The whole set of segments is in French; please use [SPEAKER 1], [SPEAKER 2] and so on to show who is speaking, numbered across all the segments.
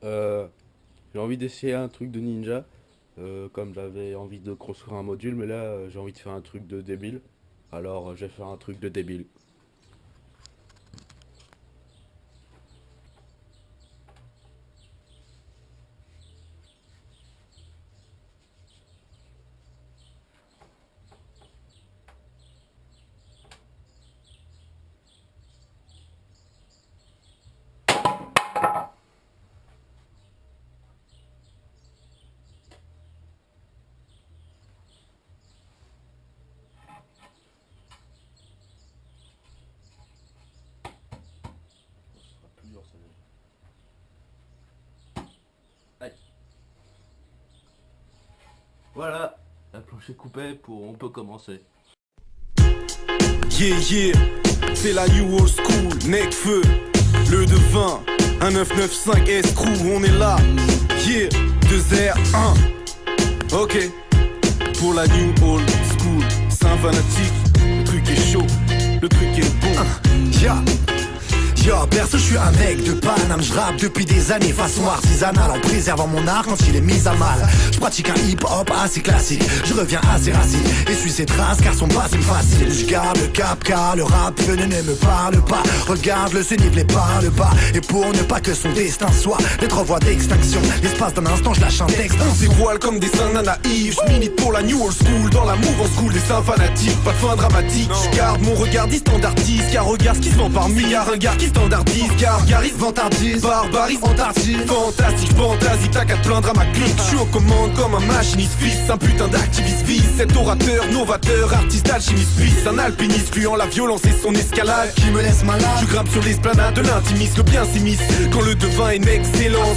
[SPEAKER 1] Euh, j'ai envie d'essayer un truc de ninja, comme j'avais envie de construire un module, mais là j'ai envie de faire un truc de débile. Alors je vais faire un truc de débile. Aïe. Voilà, la planche est coupée, on peut commencer.
[SPEAKER 2] Yeah, yeah, c'est la new old school, Necfeu, le devin, 1995 S-Crew, on est là, yeah, 2R1, ok, pour la new old school, c'est un fanatique, le truc est chaud, le truc est bon,
[SPEAKER 3] Yeah. Yo, perso, je suis un mec de Paname, je rappe depuis des années façon artisanale en préservant mon art quand il est mis à mal. Je pratique un hip-hop assez classique, je reviens assez racine et suis ses traces car son passé me fascine. Je garde le cap car le rap ne me parle pas. Regarde le se niveler par le bas et pour ne pas que son destin soit d'être en voie d'extinction, l'espace d'un instant je lâche un texte.
[SPEAKER 2] On s'évoile comme des saints naïfs, je milite pour la new old school, dans la mouvance school des saints fanatiques, pas de fin dramatique. Je garde mon regard standardise, car regarde ce qui se vend par milliards, un gars qui standardise, gargarise, vantardise, barbarise, antarctise, fantastique, fantastique, t'as qu'à te plaindre à ma clique. Je suis aux commandes comme un machiniste fils, un putain d'activiste vice, cet orateur, novateur, artiste alchimiste suisse, un alpiniste fuyant la violence et son escalade
[SPEAKER 3] Qui me laisse malade,
[SPEAKER 2] je grimpe sur l'esplanade de l'intimiste, le bien s'immisce quand le devin est une excellence.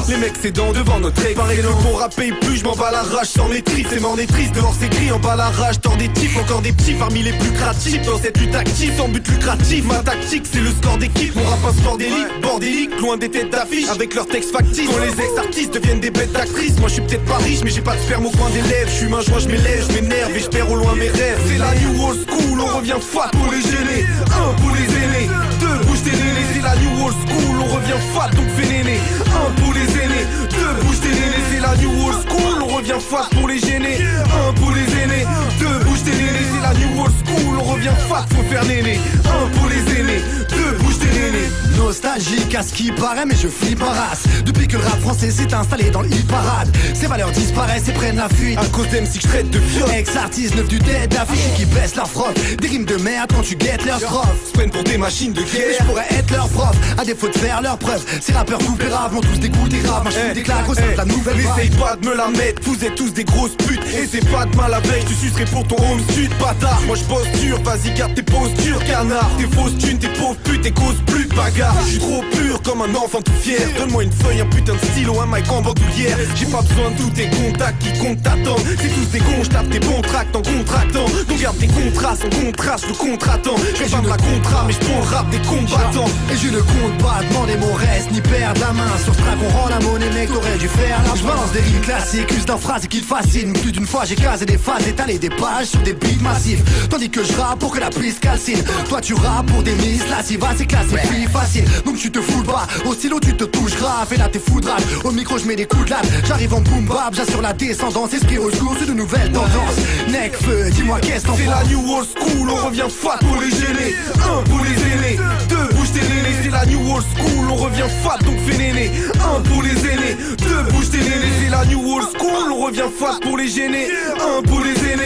[SPEAKER 2] Les mecs s'aidant devant notre écran. Pareil que pour rapper plus je m'en bats la rage sans maîtrise. C'est mort des tristes, dehors c'est gris en bas la rage. Tant des types, encore des petits parmi les plus créatifs. Dans cette lutte active, sans but lucratif. Ma tactique c'est le score d'équipe. Mon rap un sport d'élite, bordélique, loin des têtes d'affiche. Avec leurs textes factices, quand les ex-artistes deviennent des bêtes d'actrices. Moi je suis peut-être pas riche mais j'ai pas de sperme au coin des lèvres. Je suis main joie, je m'élève, je m'énerve et je perds au loin mes rêves. C'est la new old school, on revient fat pour les gênés. Un pour les aînés, deux bouge tes nénés. C'est la new old school, on revient fat donc fais néné. Un pour les aînés, deux bouge tes nénés. C'est la new old school, on revient fat pour les gênés. Un pour les aînés, deux bouge tes nénés. C'est la new old school, on revient fat, faut faire néné. Un pour les aînés, deux bouge tes nénés.
[SPEAKER 3] nostalgique à ce qui paraît mais je flippe ma race. Depuis que le rap français s'est installé dans le hit parade, ses valeurs disparaissent et prennent la fuite
[SPEAKER 2] à cause d'MC que je traite de viol.
[SPEAKER 3] Ex-artistes neufs du tête d'affiche qui baissent leur froc. Des rimes de merde quand tu guettes leurs strophes.
[SPEAKER 2] Se prennent pour des machines de
[SPEAKER 3] Et
[SPEAKER 2] guerre.
[SPEAKER 3] je pourrais être leur prof, à défaut de faire leurs preuves. Ces rappeurs coupérables m'ont tous dégoûté grave. Moi je fous des claques au sein de la nouvelle
[SPEAKER 2] n'essaye
[SPEAKER 3] vague.
[SPEAKER 2] pas de me la mettre, vous êtes tous des grosses putes. Et c'est pas de mal avec, tu sucerais pour ton home sud, bâtard. Moi je bosse dur, vas-y garde tes postures, canard. Tes fausses thunes, tes pauvres putes, tes causes plus de bagarre. Je suis trop pur comme un enfant tout fier. Donne-moi une feuille, un putain de stylo, un mic en bandoulière. J'ai pas besoin de tous tes contacts qui comptent t'attendre. C'est tous des cons, je tape tes bons tracts en contractant. Donc garde tes contrastes en contraste, le contratant. Je fais pas de la contrat, mais je prends le rap des combattants.
[SPEAKER 3] Et je ne compte pas demander mon reste ni perdre la main. Sur ce track on rend la monnaie mec, t'aurais dû faire la. Je balance des rimes classiques, use d'un phrase qui te fascine. Plus d'une fois j'ai casé des phases, étalé des pages sur des beats massifs. Tandis que je rappe pour que la piste calcine. Toi tu rappes pour des mises lascives, c'est classique, puis facile. Donc tu te fous pas, au stylo tu te touches grave. Et là t'es foudrage, au micro je mets des coups de latte. J'arrive en boom bap, j'assure la descendance. Esprit au secours, c'est de nouvelles tendances. Necfeu, dis-moi qu'est-ce t'en penses.
[SPEAKER 2] C'est la new old school, on revient fat pour les gênés. Un pour les aînés, deux bouge tes nénés. C'est la new old school, on revient fat donc fais néné. Un pour les aînés, deux bouge tes nénés. C'est la new old school, on revient fat pour les gênés. Un pour les aînés.